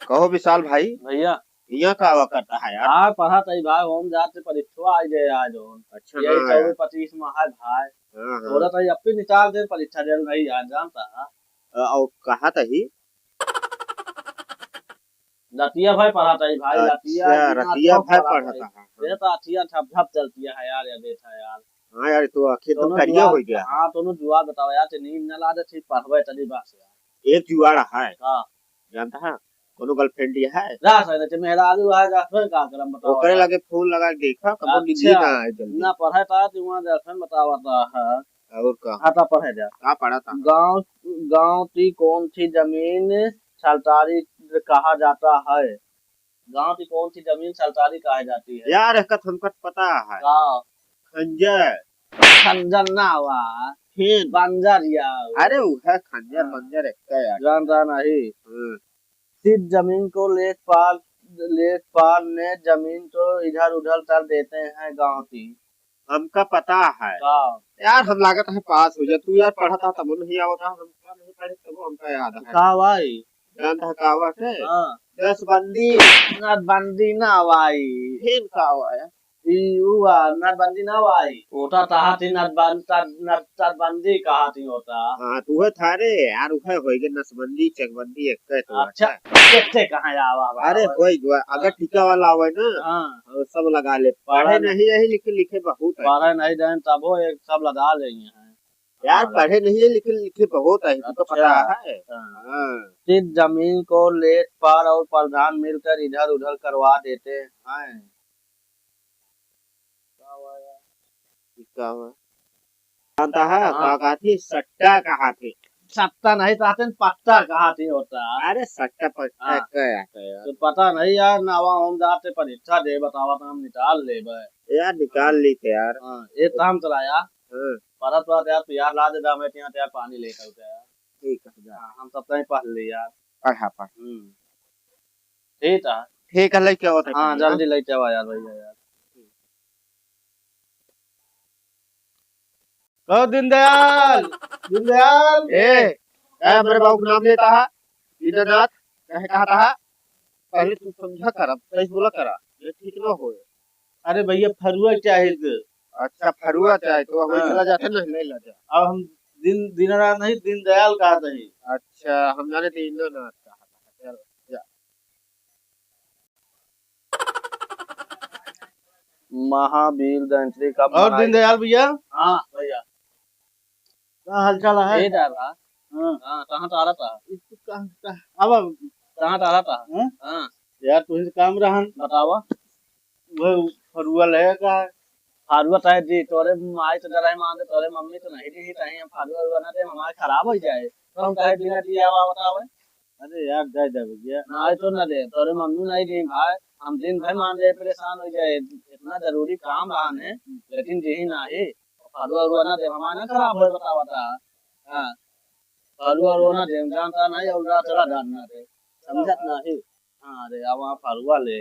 कहो विशाल भाई। भैया यहाँ का आवा करता है यार। हाँ पढ़ा तई भाई होम जाते परीक्षा आ जाए आज होम अच्छा यही हाँ यार। 24-25 में है भाई। हाँ थोड़ा हाँ। तई अपनी निकाल दे परीक्षा दे भाई यार जानता है। और कहा तही। लतिया भाई पढ़ा तई भाई लतिया अच्छा बिना रतिया ठोक भाई पढ़ा पढ़ा तई। था। हाँ ये तो अथिया ठप ठप चलती है यार ये देखा यार। हाँ यार तो आखिर तो दोनों करिए जुआ हो गया है। हाँ दोनों जुआ बताओ यार ते नींद न लादे ठीक पढ़वे तली बात यार। एक जुआड़ा है। हाँ जानता है कोनो गर्लफ्रेंड ये है। जा सकते थे मेरा आलू आ जा फिर का करम वो बताओ करे यार। लगे फोन लगा के देखा कबो नींदी अच्छा ना आए जल्दी। ना पढ़े था तो वहाँ गर्लफ्रेंड बतावा है। और का हाँ तो पढ़े जा। कहा पढ़ा था। गांव गांव की कौन सी जमीन सरकारी कहा जाता है। गांव की कौन सी जमीन सरकारी कहा जाती है। यार इसका तुमको पता है। गाँव खंजर। खंजर ना हुआ फिर बंजर या अरे वो है खंजर बंजर एक का यार। जानता नहीं। हाँ। सिर्फ जमीन को लेखपाल ने जमीन तो इधर उधर कर देते हैं गांव की। हमका पता है। गाँव यार हम लागत है पास हो जा तू यार पढ़ा था तब नहीं आवता हमका नहीं पढ़े तब हमका याद है। कहा भाई। जानता है कहावत है। हाँ 10 बंदी। नटबंदी ना भाई। फिर का हुआ यार। हुआ नटबंदी ना भाई होता कहा थी नटबंदी कहा थी होता। हाँ तू है थारे यार उहे होएगे नसबंदी चकबंदी एक का तो अच्छा अच्छा। कैसे कहाँ आवा अरे होई जो अगर टीका वाला आवे ना हाँ और सब लगा ले पढ़े पढ़ा नहीं यही लिखे लिखे बहुत है। पढ़े नहीं जाए तब वो एक सब लगा लेंगे हैं। यार पढ़े नहीं है लिखे लिखे बहुत है तुमको पता अच्छा है। हाँ। सिर्फ जमीन को लेखपाल और प्रधान मिलकर इधर उधर करवा देते हैं। क्या हुआ। जानता है हाँ। कहा थी सट्टा कहा थी। सत्ता नहीं चाहते पत्ता कहा थी होता। अरे सट्टा पट्टा हाँ। क्या यार। तो पता नहीं यार नवा हम जाते परीक्षा दे बतावा तो हम निकाल ले यार निकाल ली थे यार। हाँ एक काम चला यार हाँ परत बात यार यार ला दे मैं यहाँ यार पानी लेकर उठे यार। ठीक है जा। हाँ, हम सब कहीं पढ़ ली यार। पढ़ा पढ़। ठीक है। ठीक है लेके आओ हाँ जल्दी लेके आओ यार भैया यार। ओ दीनदयाल दीनदयाल ए मेरे बाबू का नाम लेता है। दीननाथ कहे कहा था पहले तू समझा कर अब सही बोला करा ये ठीक ना हो। अरे भैया फरुआ चाहिए। अच्छा फरुआ चाहे तो हम हाँ। चला जाते ना ले ला जा। अब हम दिन रात नहीं दीनदयाल कहा नहीं। अच्छा हम जाने दीननाथ कहा था चलो जा। महावीर जयंती का और दीनदयाल भैया। हाँ भैया क्या हाल चाल है। ये जा रहा। हाँ कहाँ तो आ रहा था। अब कहाँ तो आ रहा था। हाँ यार तू ही काम रहन बतावा। वो फरुआ लेगा। फारुआ चाहे दी तोरे माई तो डराई मान दे तोरे मम्मी तो नहीं दी चाहे हम फारुआ बना दे हमारे खराब हो जाए तो हम कहे बिना दिया हुआ बतावे। अरे यार दे दे भैया। नहीं तो न दे तोरे मम्मी नहीं दी भाई हम दिन भर मान दे परेशान हो जाए इतना जरूरी काम रहा है लेकिन यही नहीं फारुआ ना दे हमारा खराब हो बतावा था। हाँ फारुआ रोना दे जानता नहीं और चला जानना दे समझत नहीं। हाँ अरे अब वहाँ फारुआ ले